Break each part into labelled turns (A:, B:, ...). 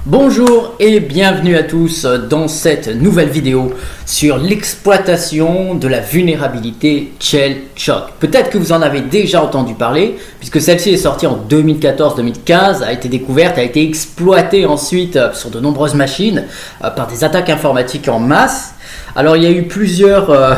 A: Bonjour et bienvenue à tous dans cette nouvelle vidéo sur l'exploitation de la vulnérabilité Shellshock. Peut-être que vous en avez déjà entendu parler puisque celle-ci est sortie en 2014-2015, a été découverte, a été exploitée ensuite sur de nombreuses machines par des attaques informatiques en masse. Alors il y a eu plusieurs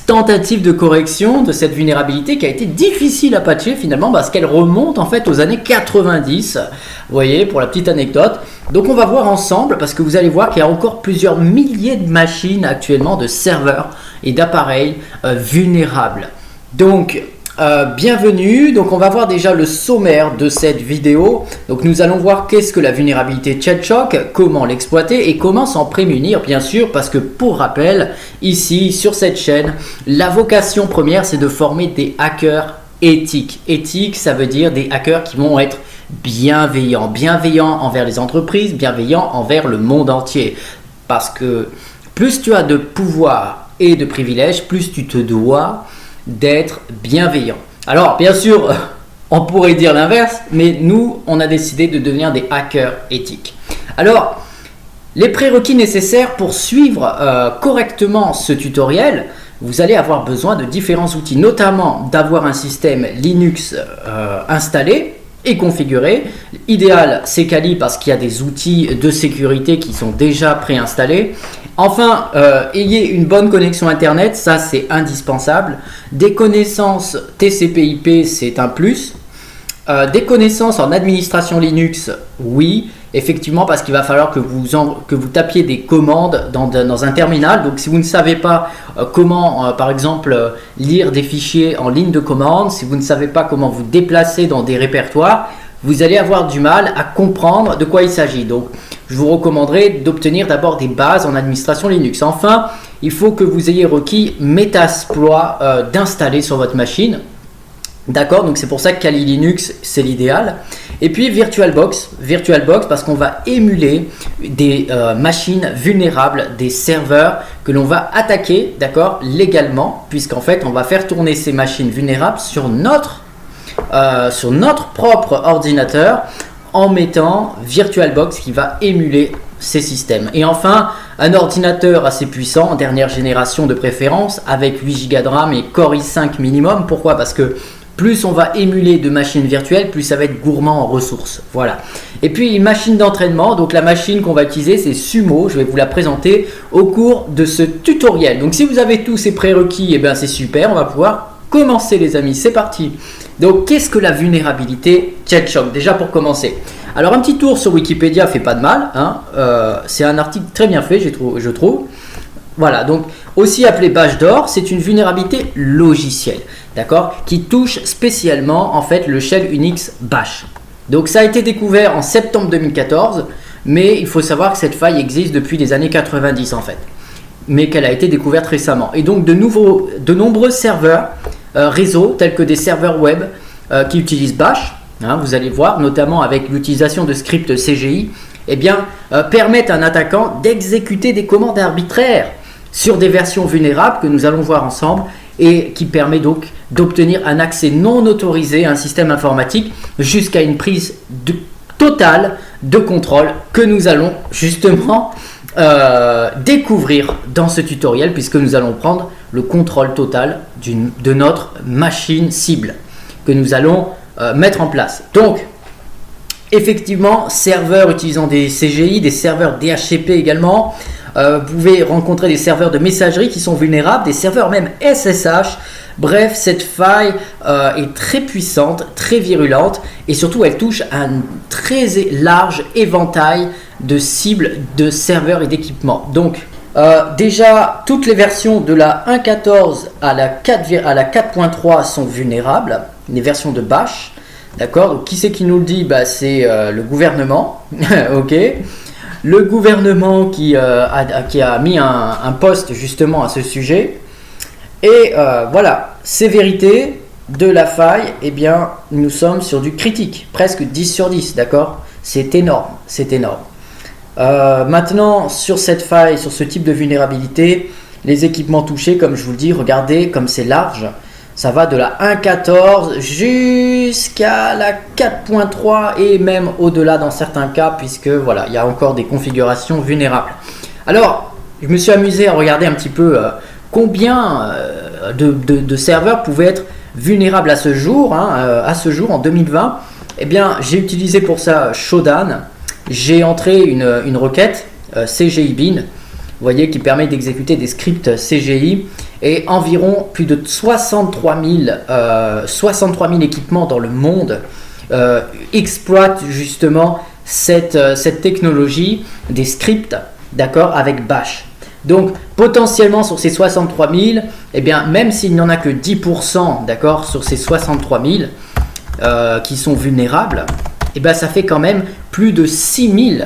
A: tentative de correction de cette vulnérabilité qui a été difficile à patcher finalement parce qu'elle remonte en fait aux années 90. Vous voyez, pour la petite anecdote. Donc on va voir ensemble parce que vous allez voir qu'il y a encore plusieurs milliers de machines actuellement, de serveurs et d'appareils vulnérables. Donc bienvenue. Donc on va voir déjà le sommaire de cette vidéo. Donc nous allons voir qu'est-ce que la vulnérabilité Shellshock, comment l'exploiter et comment s'en prémunir, bien sûr, parce que pour rappel, ici sur cette chaîne, la vocation première c'est de former des hackers éthiques. Éthique, ça veut dire des hackers qui vont être bienveillants envers les entreprises, bienveillants envers le monde entier. Parce que plus tu as de pouvoir et de privilèges, plus tu te dois d'être bienveillant. Alors bien sûr, on pourrait dire l'inverse, mais nous, on a décidé de devenir des hackers éthiques. Alors, les prérequis nécessaires pour suivre correctement ce tutoriel, vous allez avoir besoin de différents outils, notamment d'avoir un système Linux installé et configuré. Idéal, c'est Kali parce qu'il y a des outils de sécurité qui sont déjà préinstallés. Enfin, ayez une bonne connexion Internet, ça c'est indispensable. Des connaissances TCP/IP, c'est un plus. Des connaissances en administration Linux, oui, effectivement, parce qu'il va falloir que vous tapiez des commandes dans un terminal. Donc si vous ne savez pas comment, par exemple, lire des fichiers en ligne de commande, si vous ne savez pas comment vous déplacer dans des répertoires, vous allez avoir du mal à comprendre de quoi il s'agit. Donc je vous recommanderais d'obtenir d'abord des bases en administration Linux. Enfin, il faut que vous ayez requis Metasploit d'installer sur votre machine. D'accord, donc c'est pour ça que Kali Linux c'est l'idéal. Et puis VirtualBox parce qu'on va émuler des machines vulnérables, des serveurs que l'on va attaquer, d'accord, légalement, puisqu'en fait on va faire tourner ces machines vulnérables sur notre propre ordinateur en mettant VirtualBox qui va émuler ces systèmes. Et enfin, un ordinateur assez puissant, dernière génération de préférence, avec 8 Go de RAM et Core i5 minimum. Pourquoi? Parce que plus on va émuler de machines virtuelles, plus ça va être gourmand en ressources. Voilà. Et puis une machine d'entraînement, donc la machine qu'on va utiliser c'est Sumo, je vais vous la présenter au cours de ce tutoriel. Donc si vous avez tous ces prérequis, et bien c'est super, on va pouvoir commencer les amis, c'est parti. Donc qu'est-ce que la vulnérabilité Shellshock? Déjà pour commencer. Alors un petit tour sur Wikipédia fait pas de mal, hein. C'est un article très bien fait je trouve. Voilà, donc aussi appelé bâche d'or, c'est une vulnérabilité logicielle, d'accord, qui touche spécialement en fait le shell Unix bash. Donc ça a été découvert en septembre 2014, mais il faut savoir que cette faille existe depuis les années 90 en fait, mais qu'elle a été découverte récemment. Et donc de nombreux serveurs réseau, tels que des serveurs web qui utilisent bash, hein, vous allez voir, notamment avec l'utilisation de scripts CGI, eh bien, permettent à un attaquant d'exécuter des commandes arbitraires sur des versions vulnérables que nous allons voir ensemble et qui permet donc d'obtenir un accès non autorisé à un système informatique jusqu'à une prise totale de contrôle que nous allons justement découvrir dans ce tutoriel puisque nous allons prendre le contrôle total de notre machine cible que nous allons mettre en place. Donc, effectivement, serveurs utilisant des CGI, des serveurs DHCP également. Vous pouvez rencontrer des serveurs de messagerie qui sont vulnérables, des serveurs même SSH. Bref, cette faille est très puissante, très virulente et surtout elle touche un très large éventail de cibles, de serveurs et d'équipements. Donc déjà, toutes les versions de la 1.14 à la 4.3 sont vulnérables, les versions de bash. D'accord, donc qui c'est qui nous le dit? C'est le gouvernement. Ok, le gouvernement qui a mis un post justement à ce sujet. Et voilà, sévérité de la faille, eh bien nous sommes sur du critique, presque 10 sur 10, d'accord, c'est énorme, c'est énorme. Maintenant, sur cette faille, sur ce type de vulnérabilité, les équipements touchés, comme je vous le dis, regardez comme c'est large. Ça va de la 1.14 jusqu'à la 4.3 et même au-delà dans certains cas, puisque voilà, il y a encore des configurations vulnérables. Alors, je me suis amusé à regarder un petit peu combien de serveurs pouvaient être vulnérables à ce jour, en 2020. Eh bien, j'ai utilisé pour ça Shodan. J'ai entré une requête CGI bin, vous voyez, qui permet d'exécuter des scripts CGI, et environ plus de 63 000 équipements dans le monde exploitent justement cette technologie des scripts, d'accord, avec Bash. Donc potentiellement sur ces 63 000, eh bien, même s'il n'y en a que 10%, d'accord, sur ces 63 000 qui sont vulnérables, eh bien, ça fait quand même plus de 6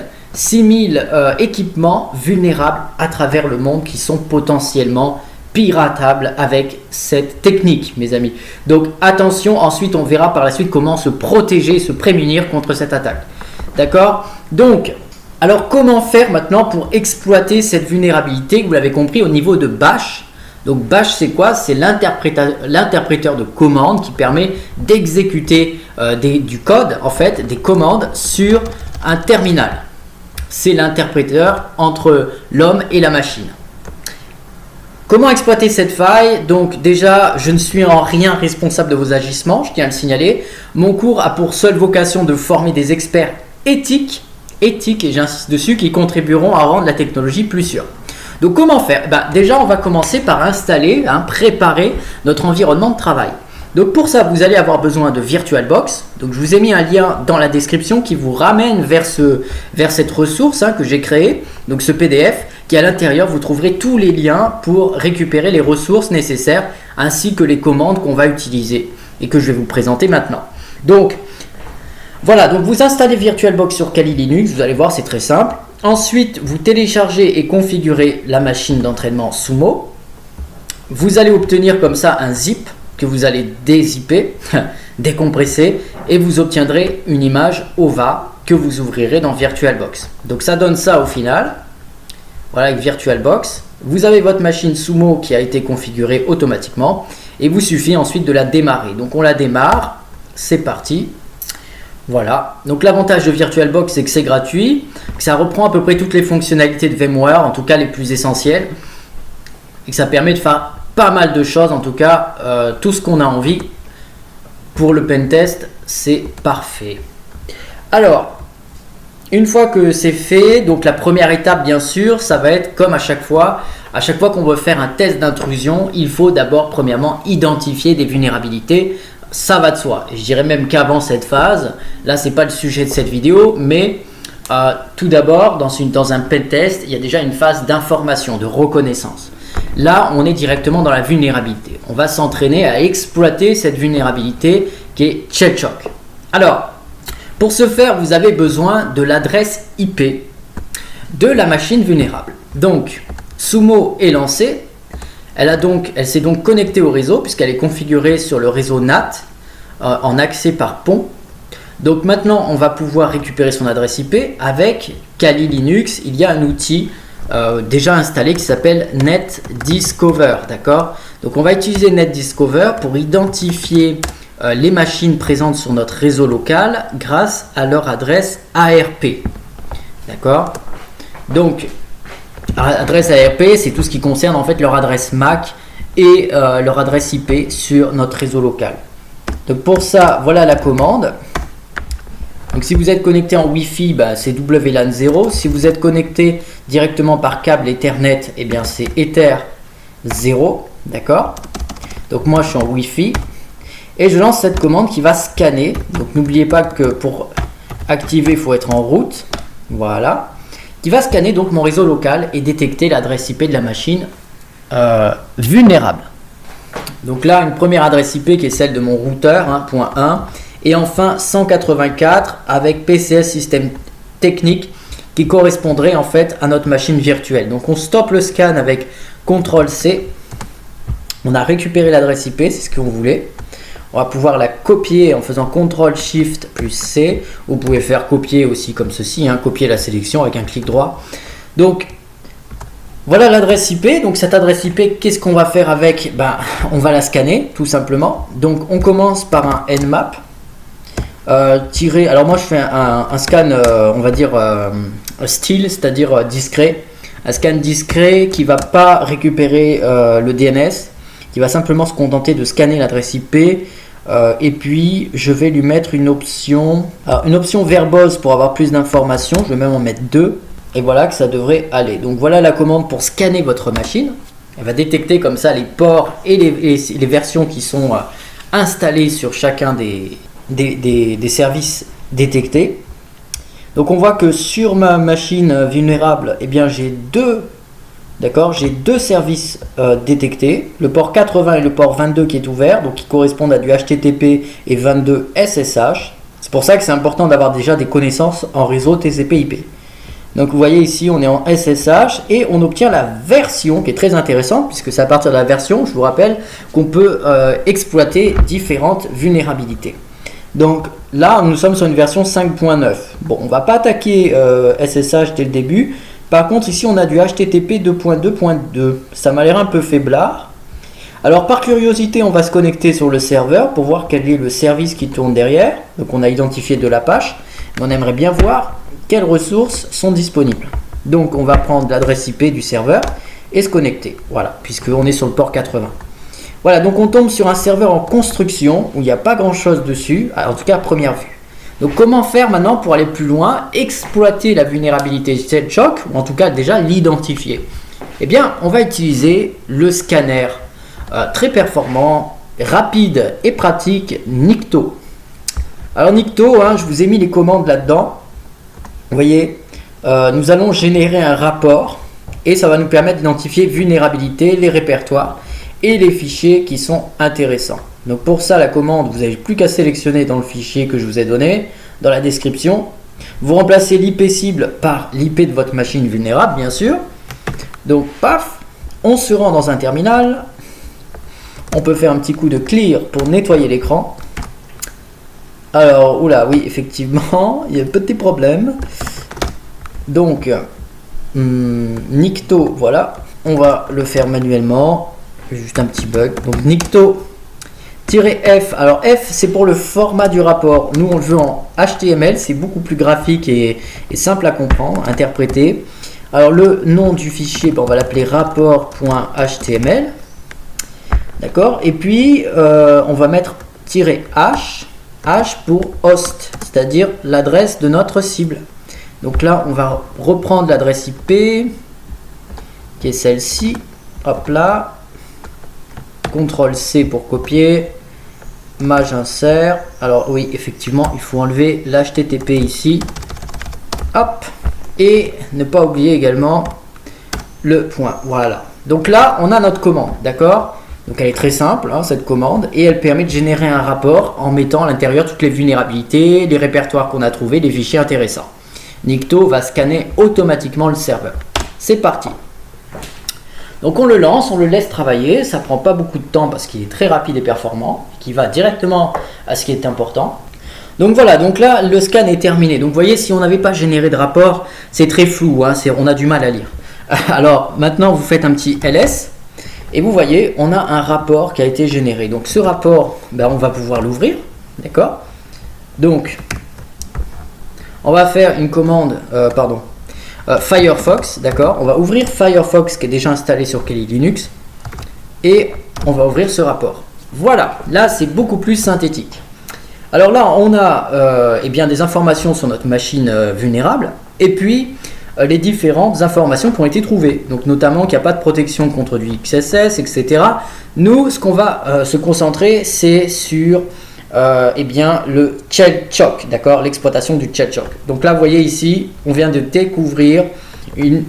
A: 000 équipements vulnérables à travers le monde qui sont potentiellement piratables avec cette technique, mes amis. Donc attention, ensuite on verra par la suite comment se protéger, se prémunir contre cette attaque. D'accord? Donc, alors comment faire maintenant pour exploiter cette vulnérabilité? Vous l'avez compris, au niveau de Bash. Donc Bash, c'est quoi? C'est l'interpréteur de commandes qui permet d'exécuter du code, en fait, des commandes sur un terminal. C'est l'interpréteur entre l'homme et la machine. Comment exploiter cette faille? Donc déjà, je ne suis en rien responsable de vos agissements, je tiens à le signaler. Mon cours a pour seule vocation de former des experts éthiques, et j'insiste dessus, qui contribueront à rendre la technologie plus sûre. Donc comment faire? Déjà, on va commencer par installer, préparer notre environnement de travail. Donc pour ça, vous allez avoir besoin de VirtualBox. Donc je vous ai mis un lien dans la description qui vous ramène vers cette ressource que j'ai créée, donc ce PDF, qui à l'intérieur, vous trouverez tous les liens pour récupérer les ressources nécessaires ainsi que les commandes qu'on va utiliser et que je vais vous présenter maintenant. Donc voilà, donc vous installez VirtualBox sur Kali Linux, vous allez voir, c'est très simple. Ensuite, vous téléchargez et configurez la machine d'entraînement Sumo. Vous allez obtenir comme ça un zip que vous allez dézipper, décompresser, et vous obtiendrez une image OVA que vous ouvrirez dans VirtualBox. Donc ça donne ça au final. Voilà, avec VirtualBox. Vous avez votre machine Sumo qui a été configurée automatiquement et vous suffit ensuite de la démarrer. Donc on la démarre, c'est parti. Voilà, donc l'avantage de VirtualBox, c'est que c'est gratuit, que ça reprend à peu près toutes les fonctionnalités de VMware, en tout cas les plus essentielles, et que ça permet de faire pas mal de choses, en tout cas tout ce qu'on a envie pour le pentest, c'est parfait. Alors, une fois que c'est fait, donc la première étape bien sûr, ça va être comme à chaque fois qu'on veut faire un test d'intrusion, il faut d'abord premièrement identifier des vulnérabilités. Ça va de soi. Et je dirais même qu'avant cette phase, là c'est pas le sujet de cette vidéo, mais tout d'abord dans un pentest, il y a déjà une phase d'information, de reconnaissance. Là, on est directement dans la vulnérabilité. On va s'entraîner à exploiter cette vulnérabilité qui est Shellshock. Alors, pour ce faire, vous avez besoin de l'adresse IP de la machine vulnérable. Donc, Sumo est lancée. Elle s'est donc connectée au réseau puisqu'elle est configurée sur le réseau NAT en accès par pont. Donc maintenant, on va pouvoir récupérer son adresse IP avec Kali Linux. Il y a un outil déjà installé qui s'appelle NetDiscover, d'accord? Donc on va utiliser NetDiscover pour identifier les machines présentes sur notre réseau local grâce à leur adresse ARP, d'accord? Donc adresse ARP, c'est tout ce qui concerne en fait leur adresse MAC et leur adresse IP sur notre réseau local. Donc pour ça, voilà la commande. Donc si vous êtes connecté en Wi-Fi, c'est WLAN 0. Si vous êtes connecté directement par câble Ethernet, eh bien c'est Ether 0, d'accord? Donc moi je suis en Wi-Fi et je lance cette commande qui va scanner. Donc n'oubliez pas que pour activer, il faut être en route. Voilà. Qui va scanner donc mon réseau local et détecter l'adresse IP de la machine vulnérable. Donc là, une première adresse IP qui est celle de mon routeur, .1, et enfin 184 avec PCS système technique qui correspondrait en fait à notre machine virtuelle. Donc on stoppe le scan avec CTRL-C. On a récupéré l'adresse IP, c'est ce qu'on voulait. On va pouvoir la copier en faisant CTRL-SHIFT plus C. Vous pouvez faire copier aussi comme ceci, copier la sélection avec un clic droit. Donc, Voilà l'adresse IP. Donc cette adresse IP, qu'est-ce qu'on va faire avec? Ben, on va la scanner tout simplement. Donc on commence par un Nmap. Alors moi je fais un scan, on va dire style, c'est-à-dire discret. Un scan discret qui va pas récupérer le DNS, qui va simplement se contenter de scanner l'adresse IP. Et puis je vais lui mettre une option verbose pour avoir plus d'informations. Je vais même en mettre 2. Et voilà que ça devrait aller. Donc voilà la commande pour scanner votre machine. Elle va détecter comme ça les ports et les versions qui sont installées sur chacun des services détectés. Donc on voit que sur ma machine vulnérable, eh bien j'ai deux services détectés, le port 80 et le port 22 qui est ouvert, donc qui correspondent à du HTTP et 22 SSH. C'est pour ça que c'est important d'avoir déjà des connaissances en réseau TCP/IP. Donc vous voyez ici on est en SSH et on obtient la version qui est très intéressante puisque c'est à partir de la version, je vous rappelle, qu'on peut exploiter différentes vulnérabilités. Donc là nous sommes sur une version 5.9. Bon, on ne va pas attaquer SSH dès le début. Par contre ici on a du HTTP 2.2.2. Ça m'a l'air un peu faiblard. Alors par curiosité on va se connecter sur le serveur pour voir quel est le service qui tourne derrière. Donc on a identifié de l'Apache. On aimerait bien voir quelles ressources sont disponibles. Donc on va prendre l'adresse IP du serveur et se connecter. Voilà, puisqu'on est sur le port 80. Voilà, donc on tombe sur un serveur en construction où il n'y a pas grand chose dessus, en tout cas à première vue. Donc comment faire maintenant pour aller plus loin, exploiter la vulnérabilité Shellshock, ou en tout cas déjà l'identifier? Eh bien, on va utiliser le scanner très performant, rapide et pratique Nikto. Alors Nikto, je vous ai mis les commandes là-dedans. Vous voyez, nous allons générer un rapport et ça va nous permettre d'identifier vulnérabilité, les répertoires et les fichiers qui sont intéressants. Donc pour ça, la commande, vous n'avez plus qu'à sélectionner dans le fichier que je vous ai donné, dans la description. Vous remplacez l'IP cible par l'IP de votre machine vulnérable, bien sûr. Donc paf, on se rend dans un terminal. On peut faire un petit coup de clear pour nettoyer l'écran. Alors, oula, oui, effectivement, il y a un petit problème. Donc, Nikto, voilà, on va le faire manuellement. Juste un petit bug. Donc, Nikto-F. Alors, F, c'est pour le format du rapport. Nous, on le veut en HTML. C'est beaucoup plus graphique et simple à comprendre, interpréter. Alors, le nom du fichier, on va l'appeler rapport.html. D'accord. Et puis, on va mettre -h. H pour host, c'est-à-dire l'adresse de notre cible. Donc là, on va reprendre l'adresse IP, qui est celle-ci. Hop là. CTRL-C pour copier. Maj insert. Alors oui, effectivement, il faut enlever l'HTTP ici. Hop. Et ne pas oublier également le point. Voilà. Donc là, on a notre commande, d'accord ? Donc elle est très simple, cette commande, et elle permet de générer un rapport en mettant à l'intérieur toutes les vulnérabilités, les répertoires qu'on a trouvés, les fichiers intéressants. Nikto va scanner automatiquement le serveur. C'est parti. Donc on le lance, on le laisse travailler, ça prend pas beaucoup de temps parce qu'il est très rapide et performant, qui va directement à ce qui est important. Donc voilà, donc là le scan est terminé. Donc vous voyez, si on n'avait pas généré de rapport, c'est très flou, on a du mal à lire. Alors maintenant vous faites un petit ls. Et vous voyez, on a un rapport qui a été généré. Donc ce rapport, on va pouvoir l'ouvrir. D'accord ? Donc, on va faire une commande, Firefox. D'accord ? On va ouvrir Firefox qui est déjà installé sur Kali Linux. Et on va ouvrir ce rapport. Voilà, là c'est beaucoup plus synthétique. Alors là, on a des informations sur notre machine vulnérable. Et puis, les différentes informations qui ont été trouvées, donc notamment qu'il n'y a pas de protection contre du XSS, etc. Nous, ce qu'on va se concentrer, c'est sur le Shellshock, d'accord, l'exploitation du Shellshock. Donc là, vous voyez ici, on vient de découvrir une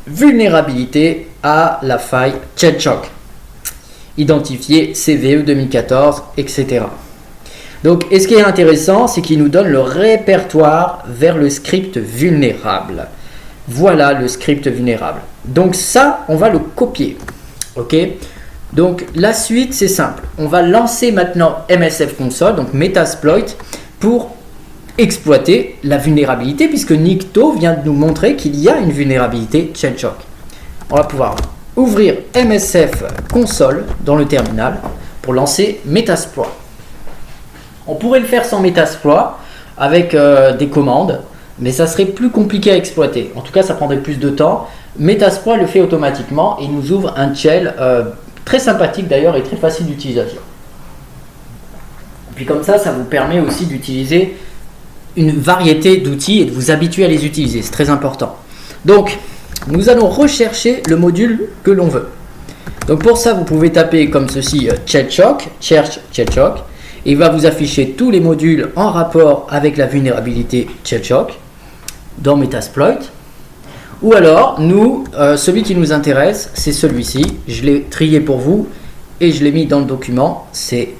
A: vulnérabilité à la faille Shellshock, identifiée CVE 2014, etc. Donc, et ce qui est intéressant, c'est qu'il nous donne le répertoire vers le script vulnérable. Voilà le script vulnérable. Donc ça, on va le copier. Ok. Donc la suite, c'est simple. On va lancer maintenant MSF Console, donc Metasploit, pour exploiter la vulnérabilité, puisque Nikto vient de nous montrer qu'il y a une vulnérabilité Shellshock. on va pouvoir ouvrir MSF console dans le terminal pour lancer Metasploit. On pourrait le faire sans Metasploit avec des commandes, mais ça serait plus compliqué à exploiter. En tout cas, ça prendrait plus de temps. Metasploit le fait automatiquement et nous ouvre un shell très sympathique d'ailleurs et très facile d'utilisation. Puis comme ça vous permet aussi d'utiliser une variété d'outils et de vous habituer à les utiliser. C'est très important. Donc, nous allons rechercher le module que l'on veut. Donc pour ça, vous pouvez taper comme ceci Shellshock, cherche Shellshock. Il va vous afficher tous les modules en rapport avec la vulnérabilité Shellshock dans Metasploit. Ou alors, celui qui nous intéresse, c'est celui-ci. Je l'ai trié pour vous et je l'ai mis dans le document. C'est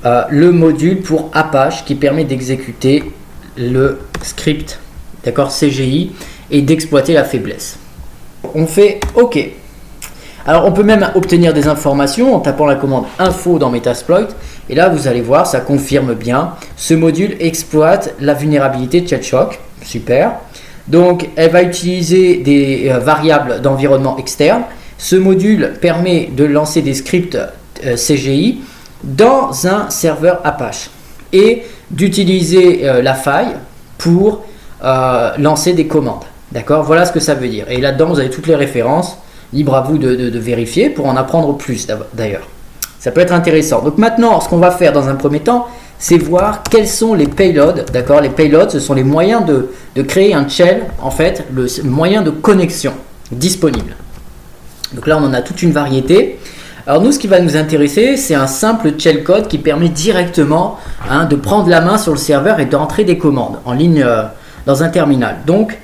A: le module pour Apache qui permet d'exécuter le script, d'accord, CGI, et d'exploiter la faiblesse. On fait OK. Alors, on peut même obtenir des informations en tapant la commande info dans Metasploit. Et là, vous allez voir, ça confirme bien. Ce module exploite la vulnérabilité Shellshock. Super. Donc, elle va utiliser des variables d'environnement externe. Ce module permet de lancer des scripts CGI dans un serveur Apache et d'utiliser la faille pour lancer des commandes. D'accord? Voilà ce que ça veut dire. Et là-dedans, vous avez toutes les références. Libre à vous de vérifier pour en apprendre plus d'ailleurs. Ça peut être intéressant. Donc maintenant, ce qu'on va faire dans un premier temps, c'est voir quels sont les payloads. D'accord? Les payloads, ce sont les moyens de créer un shell, en fait, le moyen de connexion disponible. Donc là, on en a toute une variété. Alors nous, ce qui va nous intéresser, c'est un simple shellcode qui permet directement de prendre la main sur le serveur et d'entrer des commandes en ligne dans un terminal. Donc,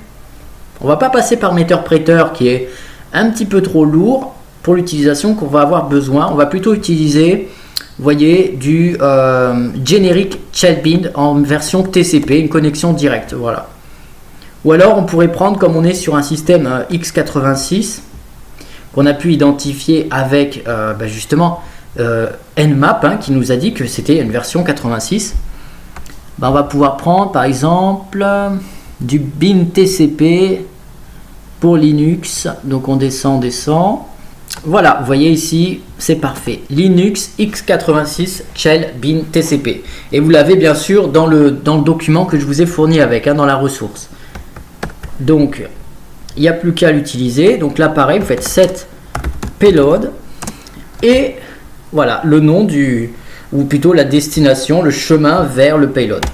A: on ne va pas passer par Meterpreter qui est un petit peu trop lourd pour l'utilisation qu'on va avoir besoin. On va plutôt utiliser, vous voyez, du Generic Shellbind en version TCP, une connexion directe. Voilà. Ou alors, on pourrait prendre, comme on est sur un système x86, qu'on a pu identifier avec justement Nmap, qui nous a dit que c'était une version 86. On va pouvoir prendre par exemple du bin TCP pour Linux. Donc on descend. Voilà, vous voyez ici, c'est parfait. Linux x86 shell bin TCP. Et vous l'avez bien sûr dans le document que je vous ai fourni avec, dans la ressource. Donc, il n'y a plus qu'à l'utiliser. Donc là, pareil, vous faites set payload et voilà le nom ou plutôt la destination, le chemin vers le payload.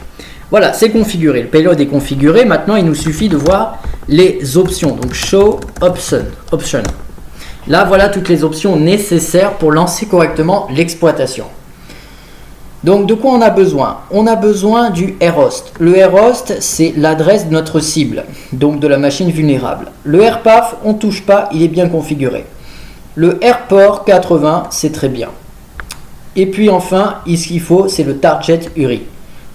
A: Voilà, c'est configuré. Le payload est configuré. Maintenant, il nous suffit de voir les options. Donc, show option. Là, voilà toutes les options nécessaires pour lancer correctement l'exploitation. Donc, de quoi on a besoin? On a besoin du rhost. Le rhost, c'est l'adresse de notre cible, donc de la machine vulnérable. Le rpath, on ne touche pas, il est bien configuré. Le rport 80, c'est très bien. Et puis enfin, ce qu'il faut, c'est le target URI.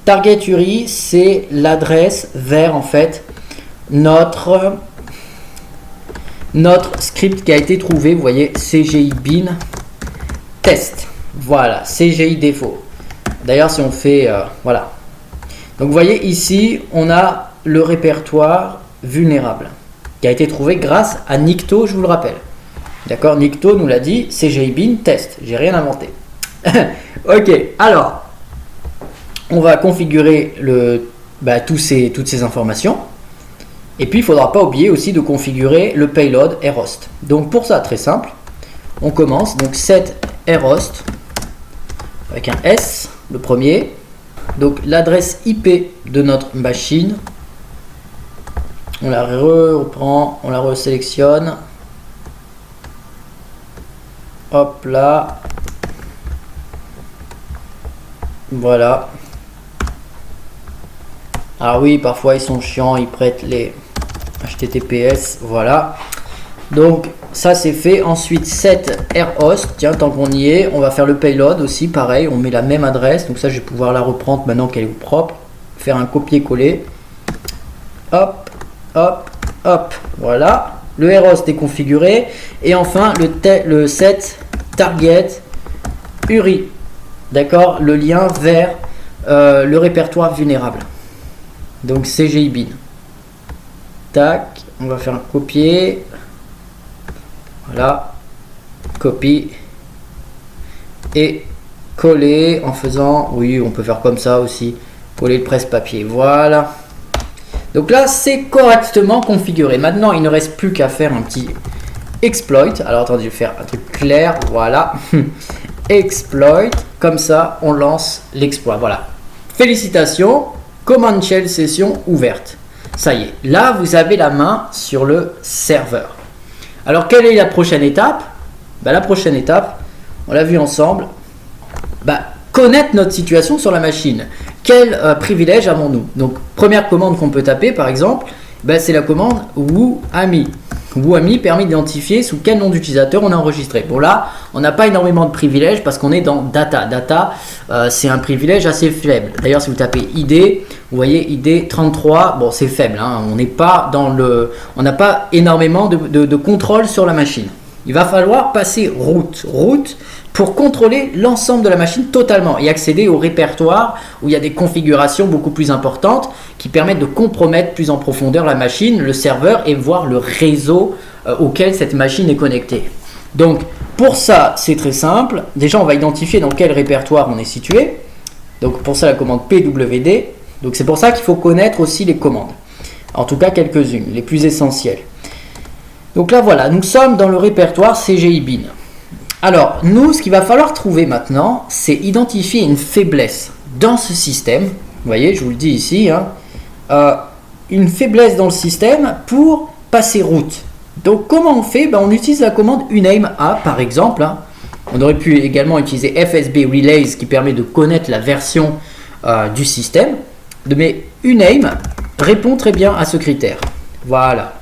A: Target URI, c'est l'adresse vers en fait notre script qui a été trouvé. Vous voyez, CGI bin test. Voilà, CGI défaut. D'ailleurs, si on fait voilà. Donc vous voyez ici, on a le répertoire vulnérable qui a été trouvé grâce à Nikto, je vous le rappelle. D'accord, Nikto nous l'a dit, CGI bin test. J'ai rien inventé. Ok, alors on va configurer toutes ces informations. Et puis il ne faudra pas oublier aussi de configurer le payload rhost. Donc pour ça, très simple, on commence. Donc set rhost avec un S, le premier. Donc l'adresse IP de notre machine, on la reprend, on la resélectionne. Hop là. Voilà. Ah oui, parfois ils sont chiants, ils prêtent les HTTPS. Voilà. Donc ça c'est fait. Ensuite set rhost. Tiens, tant qu'on y est, on va faire le payload aussi. Pareil, on met la même adresse. Donc ça, je vais pouvoir la reprendre maintenant qu'elle est propre. Faire un copier-coller. Hop, hop, hop. Voilà. Le rhost est configuré. Et enfin, le set target URI. D'accord, le lien vers le répertoire vulnérable. Donc CGI bin. Tac, on va faire un copier. Voilà, copie et coller en faisant, oui, on peut faire comme ça aussi, coller le presse-papier. Voilà. Donc là, c'est correctement configuré. Maintenant, il ne reste plus qu'à faire un petit exploit. Alors attendez, je vais faire un truc clair. Voilà. Exploit. Comme ça, on lance l'exploit. Voilà. Félicitations. Command Shell session ouverte. Ça y est. Là, vous avez la main sur le serveur. Alors, quelle est la prochaine étape? La prochaine étape, on l'a vu ensemble. Connaître notre situation sur la machine. Quel privilège avons-nous? Donc, première commande qu'on peut taper, par exemple, c'est la commande whoami. Whoami permet d'identifier sous quel nom d'utilisateur on a enregistré. Bon, là, on n'a pas énormément de privilèges parce qu'on est dans data. Data, c'est un privilège assez faible. D'ailleurs, si vous tapez ID, vous voyez ID 33, bon, c'est faible. Hein, on n'est pas dans le, on n'a pas énormément de contrôle sur la machine. Il va falloir passer root pour contrôler l'ensemble de la machine totalement et accéder au répertoire où il y a des configurations beaucoup plus importantes qui permettent de compromettre plus en profondeur la machine, le serveur et voir le réseau auquel cette machine est connectée. Donc pour ça, c'est très simple. Déjà, on va identifier dans quel répertoire on est situé. Donc pour ça, la commande pwd. Donc c'est pour ça qu'il faut connaître aussi les commandes. En tout cas, quelques-unes, les plus essentielles. Donc là, voilà, nous sommes dans le répertoire CGI bin. Alors, nous, ce qu'il va falloir trouver maintenant, c'est identifier une faiblesse dans ce système. Vous voyez, je vous le dis ici, hein, une faiblesse dans le système pour passer route. Donc, comment on fait? On utilise la commande uname a, par exemple. Hein. On aurait pu également utiliser FSB relays qui permet de connaître la version du système. Mais uname répond très bien à ce critère. Voilà.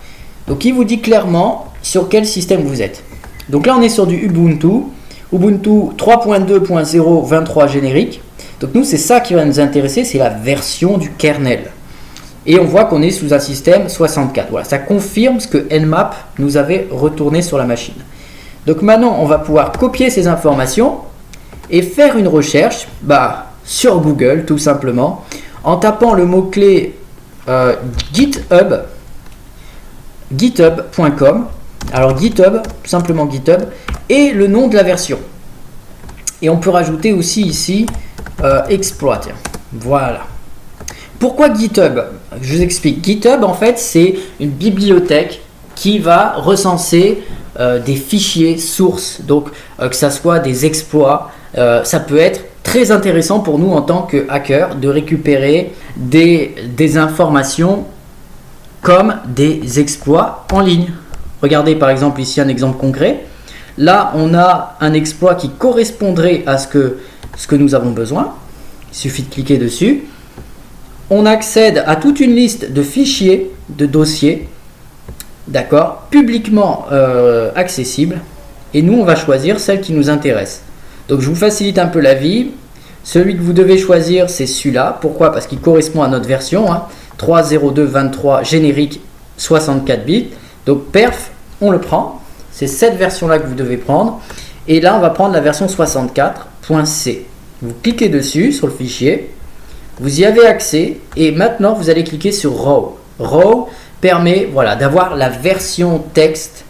A: Donc, il vous dit clairement sur quel système vous êtes. Donc là, on est sur du Ubuntu 3.2.0 23 générique. Donc nous, c'est ça qui va nous intéresser, c'est la version du kernel. Et on voit qu'on est sous un système 64. Voilà, ça confirme ce que Nmap nous avait retourné sur la machine. Donc maintenant, on va pouvoir copier ces informations et faire une recherche sur Google, tout simplement, en tapant le mot-clé github.com. Alors GitHub, tout simplement GitHub, et le nom de la version. Et on peut rajouter aussi ici exploit. Voilà. Pourquoi GitHub? Je vous explique. GitHub, en fait, c'est une bibliothèque qui va recenser des fichiers sources. Donc, que ça soit des exploits, ça peut être très intéressant pour nous en tant que hacker de récupérer des informations comme des exploits en ligne. Regardez par exemple ici un exemple concret. Là, on a un exploit qui correspondrait à ce que nous avons besoin. Il suffit de cliquer dessus. On accède à toute une liste de fichiers, de dossiers, d'accord, publiquement accessibles. Et nous, on va choisir celle qui nous intéresse. Donc, je vous facilite un peu la vie. Celui que vous devez choisir, c'est celui-là. Pourquoi? Parce qu'il correspond à notre version, 3.02.23 générique 64 bits. Donc perf, on le prend. C'est cette version-là que vous devez prendre. Et là, on va prendre la version 64.c. Vous cliquez dessus, sur le fichier. Vous y avez accès. Et maintenant, vous allez cliquer sur Raw. Raw permet d'avoir la version texte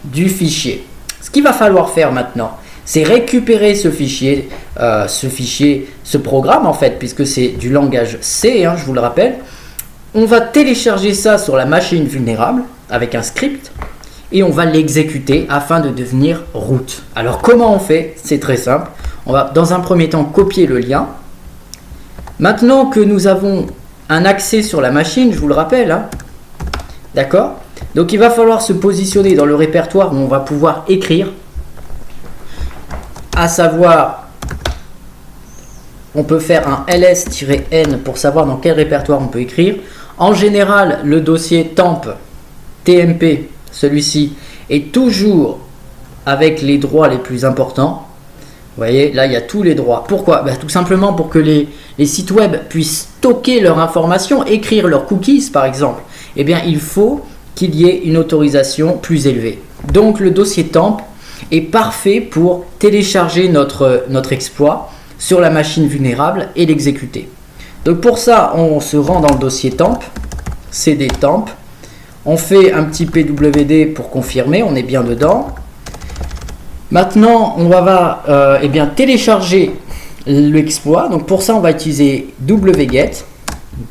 A: du fichier. Ce qu'il va falloir faire maintenant, c'est récupérer ce fichier, ce programme en fait, puisque c'est du langage C, je vous le rappelle. On va télécharger ça sur la machine vulnérable avec un script et on va l'exécuter afin de devenir root. Alors comment on fait? C'est très simple. On va dans un premier temps copier le lien. Maintenant que nous avons un accès sur la machine, je vous le rappelle, d'accord? Donc il va falloir se positionner dans le répertoire où on va pouvoir écrire, à savoir, on peut faire un ls-n pour savoir dans quel répertoire on peut écrire. En général, le dossier temp TMP, celui-ci, est toujours avec les droits les plus importants. Vous voyez, là, il y a tous les droits. Pourquoi? Tout simplement pour que les sites web puissent stocker leurs informations, écrire leurs cookies, par exemple. Eh bien, il faut qu'il y ait une autorisation plus élevée. Donc, le dossier temp est parfait pour télécharger notre exploit sur la machine vulnérable et l'exécuter. Donc, pour ça, on se rend dans le dossier temp, cd temp. On fait un petit pwd pour confirmer, on est bien dedans. Maintenant, on va eh bien, télécharger l'exploit. Donc pour ça, on va utiliser wget.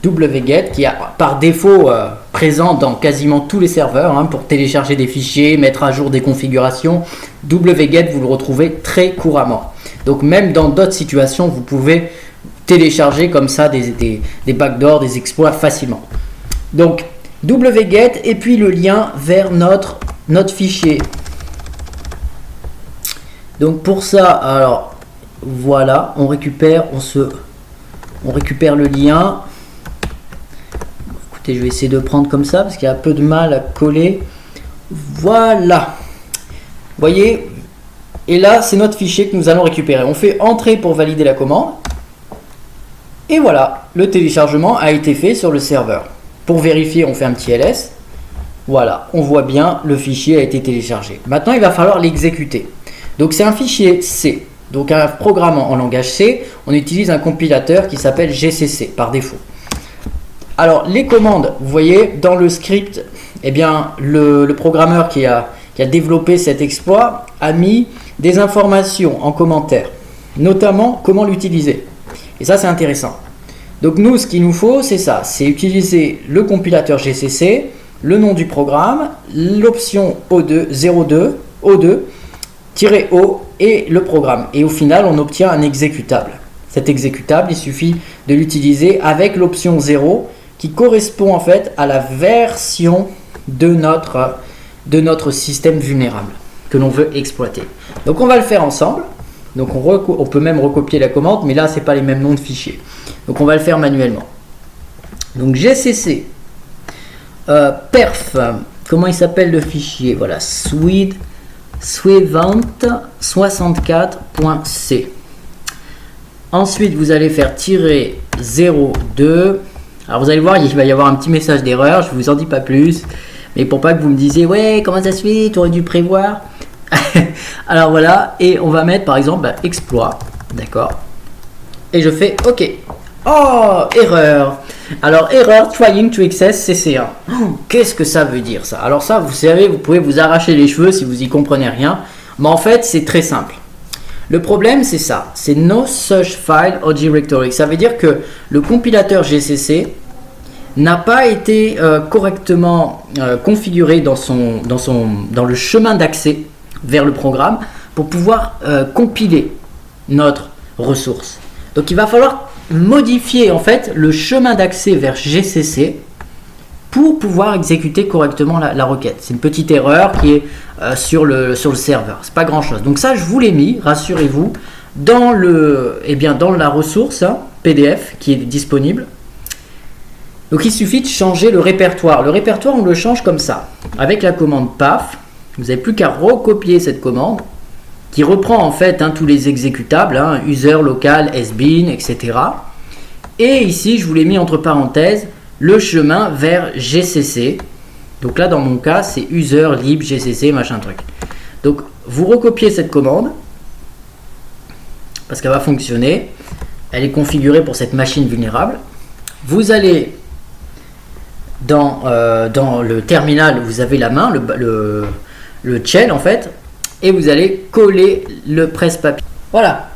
A: wget qui est par défaut présent dans quasiment tous les serveurs hein, pour télécharger des fichiers, mettre à jour des configurations. Wget, vous le retrouvez très couramment. Donc même dans d'autres situations, vous pouvez télécharger comme ça des backdoors, des exploits facilement. Donc wget et puis le lien vers notre fichier. Donc pour ça, alors voilà, on récupère le lien. Écoutez, je vais essayer de prendre comme ça parce qu'il y a un peu de mal à coller. Voilà. Vous voyez, et là c'est notre fichier que nous allons récupérer. On fait entrer pour valider la commande. Et voilà, le téléchargement a été fait sur le serveur. Pour vérifier, on fait un petit ls. Voilà, on voit bien le fichier a été téléchargé. Maintenant, il va falloir l'exécuter. Donc c'est un fichier C. Donc un programme en langage C, on utilise un compilateur qui s'appelle GCC par défaut. Alors les commandes, vous voyez dans le script, eh bien le programmeur qui a développé cet exploit a mis des informations en commentaire, notamment comment l'utiliser. Et ça c'est intéressant. Donc nous ce qu'il nous faut c'est ça, c'est utiliser le compilateur GCC, le nom du programme, l'option O2, 02, O2, -O et le programme. Et au final, on obtient un exécutable. Cet exécutable, il suffit de l'utiliser avec l'option 0 qui correspond en fait à la version de notre système vulnérable que l'on veut exploiter. Donc on va le faire ensemble. Donc on peut même recopier la commande, mais là, ce n'est pas les mêmes noms de fichiers. Donc on va le faire manuellement. Donc GCC, perf, comment il s'appelle le fichier? Voilà, suivant64.c. Ensuite, vous allez faire -02. Alors, vous allez voir, il va y avoir un petit message d'erreur. Je ne vous en dis pas plus. Mais pour pas que vous me disiez, ouais, comment ça se fait? Tu aurais dû prévoir. Alors voilà. Et on va mettre par exemple exploit. D'accord. Et je fais OK. Oh, erreur. Alors, erreur trying to access CC1. Qu'est-ce que ça veut dire ça? Alors ça, vous savez, vous pouvez vous arracher les cheveux si vous y comprenez rien. Mais en fait, c'est très simple. Le problème, c'est ça. C'est no such file or directory. Ça veut dire que le compilateur GCC n'a pas été correctement configuré dans le chemin d'accès vers le programme pour pouvoir compiler notre ressource. Donc, il va falloir modifier en fait le chemin d'accès vers GCC pour pouvoir exécuter correctement la requête. C'est une petite erreur qui est sur le serveur. C'est pas grand chose. Donc ça, je vous l'ai mis, rassurez-vous, dans la ressource PDF qui est disponible. Donc il suffit de changer le répertoire. Le répertoire, on le change comme ça. Avec la commande PAF, vous n'avez plus qu'à recopier cette commande qui reprend en fait tous les exécutables, user, local, sbin, etc. Et ici, je vous l'ai mis entre parenthèses, le chemin vers GCC. Donc là, dans mon cas, c'est user, lib, GCC, machin truc. Donc, vous recopiez cette commande, parce qu'elle va fonctionner. Elle est configurée pour cette machine vulnérable. Vous allez dans le terminal, vous avez la main, le shell en fait, et vous allez coller le presse-papier. Voilà.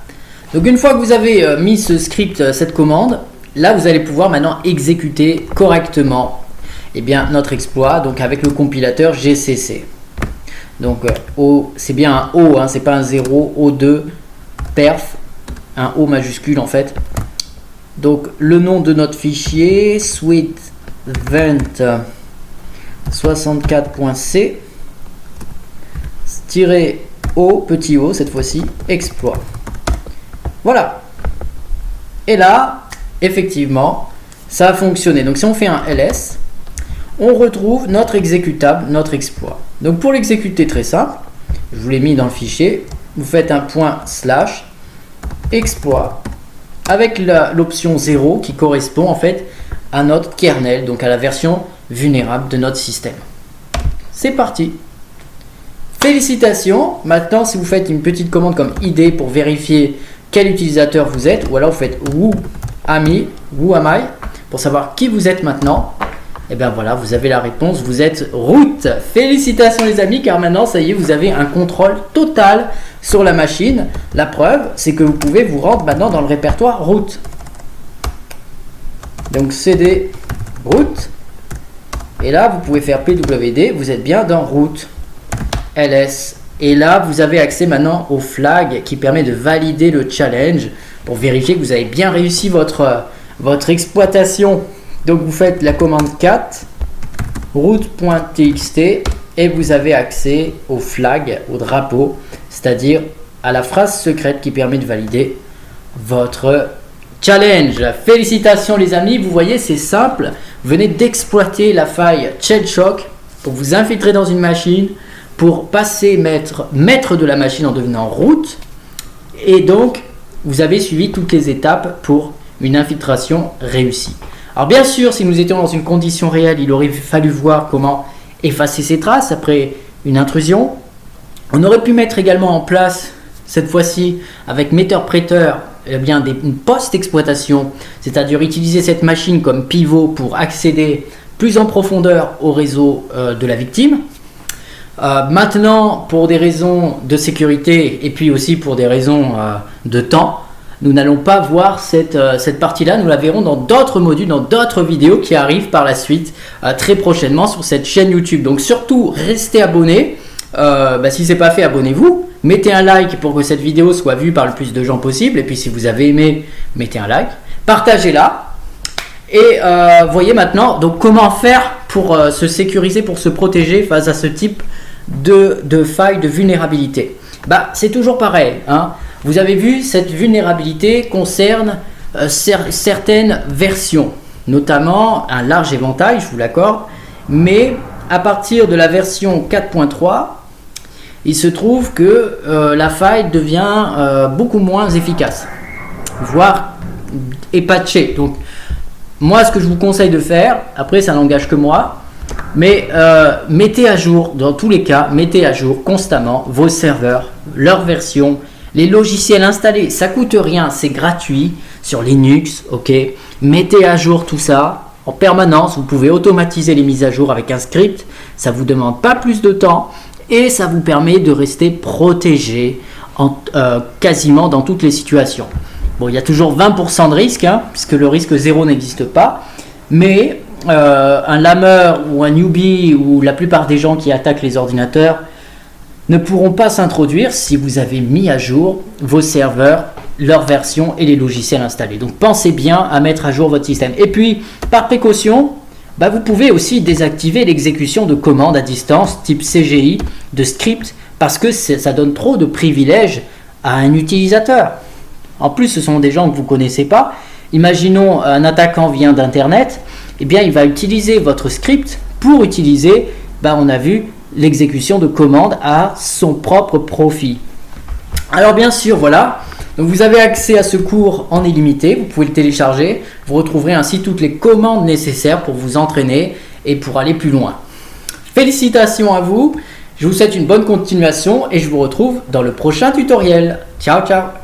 A: Donc une fois que vous avez mis ce script, cette commande, là vous allez pouvoir maintenant exécuter correctement notre exploit, donc avec le compilateur GCC. Donc c'est bien un O, c'est pas un 0, O2, perf, un O majuscule en fait. Donc le nom de notre fichier, suivant64.c, -o, petit o cette fois-ci, exploit. Voilà. Et là, effectivement, ça a fonctionné. Donc si on fait un ls, on retrouve notre exécutable, notre exploit. Donc pour l'exécuter, très simple, je vous l'ai mis dans le fichier, vous faites un // exploit avec l'option 0 qui correspond en fait à notre kernel, donc à la version vulnérable de notre système. C'est parti. Félicitations. Maintenant, si vous faites une petite commande comme id pour vérifier quel utilisateur vous êtes, ou alors vous faites who am I pour savoir qui vous êtes maintenant, Et bien voilà, vous avez la réponse, vous êtes root. Félicitations les amis, car maintenant, ça y est, vous avez un contrôle total sur la machine. La preuve, c'est que vous pouvez vous rendre maintenant dans le répertoire root. Donc CD root. Et là, vous pouvez faire PWD, vous êtes bien dans root. LS. Et là, vous avez accès maintenant au flag qui permet de valider le challenge pour vérifier que vous avez bien réussi votre exploitation. Donc, vous faites la commande cat root.txt et vous avez accès au flag, au drapeau, c'est-à-dire à la phrase secrète qui permet de valider votre challenge. Félicitations les amis, vous voyez, c'est simple. Vous venez d'exploiter la faille Shellshock pour vous infiltrer dans une machine, pour passer maître de la machine en devenant root. Et donc, vous avez suivi toutes les étapes pour une infiltration réussie. Alors bien sûr, si nous étions dans une condition réelle, il aurait fallu voir comment effacer ces traces après une intrusion. On aurait pu mettre également en place, cette fois-ci, avec metteur-prêteur, une post-exploitation, c'est-à-dire utiliser cette machine comme pivot pour accéder plus en profondeur au réseau de la victime. Maintenant, pour des raisons de sécurité et puis aussi pour des raisons de temps, nous n'allons pas voir cette partie-là. Nous la verrons dans d'autres modules, dans d'autres vidéos qui arrivent par la suite très prochainement sur cette chaîne YouTube. Donc surtout, restez abonnés. Si ce n'est pas fait, abonnez-vous. Mettez un like pour que cette vidéo soit vue par le plus de gens possible. Et puis si vous avez aimé, mettez un like. Partagez-la. Et voyez maintenant donc comment faire pour se sécuriser, pour se protéger face à ce type de faille, de vulnérabilité. C'est toujours pareil, hein. Vous avez vu, cette vulnérabilité concerne certaines versions, notamment un large éventail, je vous l'accorde, mais à partir de la version 4.3, il se trouve que la faille devient beaucoup moins efficace, voire est patchée. Donc, moi, ce que je vous conseille de faire, après ça n'engage que moi, mais mettez à jour, dans tous les cas, mettez à jour constamment vos serveurs, leur version, les logiciels installés. Ça coûte rien, c'est gratuit sur Linux, ok. Mettez à jour tout ça en permanence. Vous pouvez automatiser les mises à jour avec un script. Ça vous demande pas plus de temps et ça vous permet de rester protégé quasiment dans toutes les situations. Bon, il y a toujours 20% de risque, hein, puisque le risque zéro n'existe pas, mais un lameur ou un newbie ou la plupart des gens qui attaquent les ordinateurs ne pourront pas s'introduire si vous avez mis à jour vos serveurs, leur version et les logiciels installés. Donc pensez bien à mettre à jour votre système. Et puis, par précaution, vous pouvez aussi désactiver l'exécution de commandes à distance type CGI, de script, parce que ça donne trop de privilèges à un utilisateur. En plus, ce sont des gens que vous ne connaissez pas. Imaginons un attaquant vient d'Internet, eh bien, il va utiliser votre script pour utiliser, on a vu, l'exécution de commandes à son propre profit. Alors bien sûr, voilà, donc vous avez accès à ce cours en illimité, vous pouvez le télécharger, vous retrouverez ainsi toutes les commandes nécessaires pour vous entraîner et pour aller plus loin. Félicitations à vous, je vous souhaite une bonne continuation et je vous retrouve dans le prochain tutoriel. Ciao, ciao.